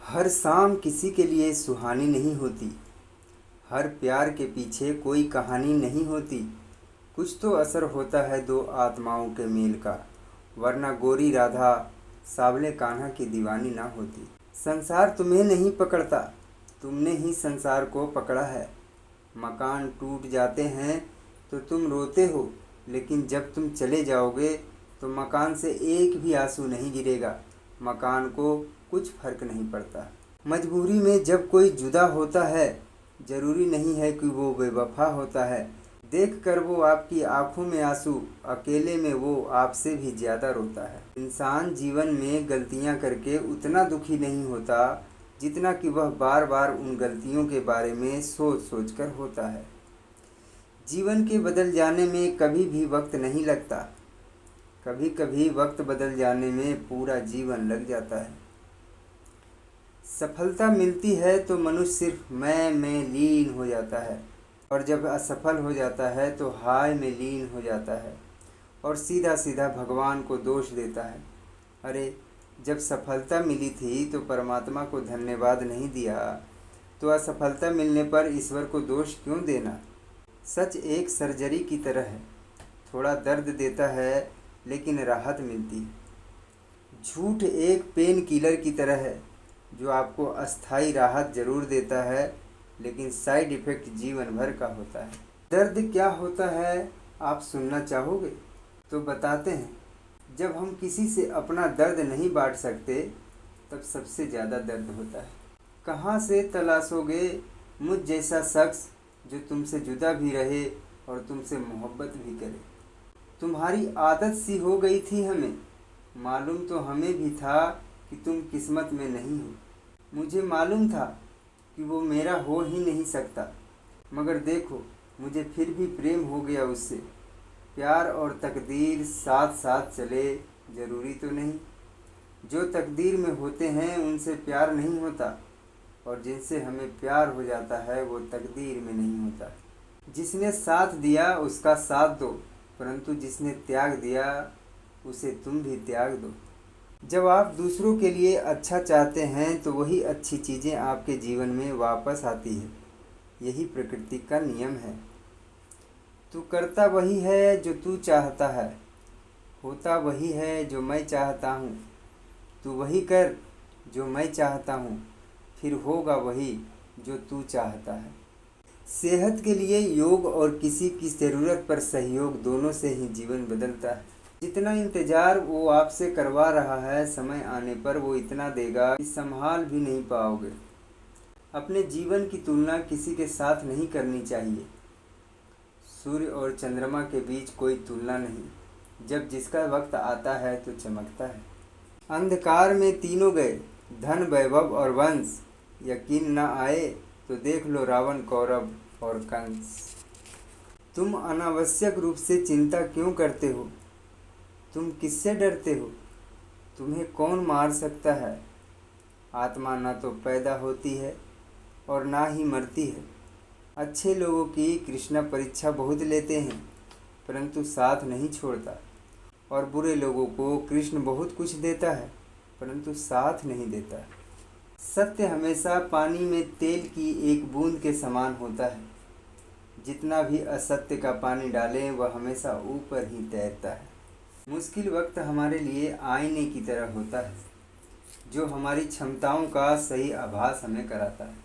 हर शाम किसी के लिए सुहानी नहीं होती। हर प्यार के पीछे कोई कहानी नहीं होती। कुछ तो असर होता है दो आत्माओं के मेल का, वरना गोरी राधा सावले कान्हा की दीवानी ना होती। संसार तुम्हें नहीं पकड़ता, तुमने ही संसार को पकड़ा है। मकान टूट जाते हैं तो तुम रोते हो, लेकिन जब तुम चले जाओगे तो मकान से एक भी आंसू नहीं गिरेगा। मकान को कुछ फर्क नहीं पड़ता। मजबूरी में जब कोई जुदा होता है, ज़रूरी नहीं है कि वो बेवफा होता है। देख कर वो आपकी आंखों में आंसू, अकेले में वो आपसे भी ज़्यादा रोता है। इंसान जीवन में गलतियां करके उतना दुखी नहीं होता जितना कि वह बार बार उन गलतियों के बारे में सोच सोच कर होता है। जीवन के बदल जाने में कभी भी वक्त नहीं लगता। कभी कभी वक्त बदल जाने में पूरा जीवन लग जाता है। सफलता मिलती है तो मनुष्य सिर्फ मैं में लीन हो जाता है, और जब असफल हो जाता है तो हाय में लीन हो जाता है और सीधा सीधा भगवान को दोष देता है। अरे, जब सफलता मिली थी तो परमात्मा को धन्यवाद नहीं दिया, तो असफलता मिलने पर ईश्वर को दोष क्यों देना। सच एक सर्जरी की तरह है, थोड़ा दर्द देता है लेकिन राहत मिलती है। झूठ एक पेन किलर की तरह है, जो आपको अस्थायी राहत ज़रूर देता है, लेकिन साइड इफ़ेक्ट जीवन भर का होता है। दर्द क्या होता है आप सुनना चाहोगे? तो बताते हैं। जब हम किसी से अपना दर्द नहीं बांट सकते, तब सबसे ज़्यादा दर्द होता है। कहाँ से तलाशोगे मुझ जैसा शख्स जो तुमसे जुदा भी रहे और तुमसे मोहब्बत भी करे। तुम्हारी आदत सी हो गई थी हमें, मालूम तो हमें भी था कि तुम किस्मत में नहीं हो। मुझे मालूम था कि वो मेरा हो ही नहीं सकता, मगर देखो मुझे फिर भी प्रेम हो गया उससे। प्यार और तकदीर साथ साथ चले, ज़रूरी तो नहीं। जो तकदीर में होते हैं उनसे प्यार नहीं होता, और जिनसे हमें प्यार हो जाता है वो तकदीर में नहीं होता। जिसने साथ दिया उसका साथ दो, परंतु जिसने त्याग दिया उसे तुम भी त्याग दो। जब आप दूसरों के लिए अच्छा चाहते हैं तो वही अच्छी चीज़ें आपके जीवन में वापस आती है। यही प्रकृति का नियम है। तू करता वही है जो तू चाहता है, होता वही है जो मैं चाहता हूँ। तू वही कर जो मैं चाहता हूँ, फिर होगा वही जो तू चाहता है। सेहत के लिए योग और किसी की ज़रूरत पर सहयोग, दोनों से ही जीवन बदलता है। जितना इंतज़ार वो आपसे करवा रहा है, समय आने पर वो इतना देगा कि संभाल भी नहीं पाओगे। अपने जीवन की तुलना किसी के साथ नहीं करनी चाहिए। सूर्य और चंद्रमा के बीच कोई तुलना नहीं। जब जिसका वक्त आता है तो चमकता है। अंधकार में तीनों गए, धन वैभव और वंश। यकीन न आए तो देख लो रावण, कौरव और कंस। तुम अनावश्यक रूप से चिंता क्यों करते हो? तुम किससे डरते हो? तुम्हें कौन मार सकता है? आत्मा ना तो पैदा होती है और ना ही मरती है। अच्छे लोगों की कृष्णा परीक्षा बहुत लेते हैं, परंतु साथ नहीं छोड़ता, और बुरे लोगों को कृष्ण बहुत कुछ देता है, परंतु साथ नहीं देता। सत्य हमेशा पानी में तेल की एक बूंद के समान होता है। जितना भी असत्य का पानी डालें वह हमेशा ऊपर ही तैरता है। मुश्किल वक्त हमारे लिए आईने की तरह होता है, जो हमारी क्षमताओं का सही आभास हमें कराता है।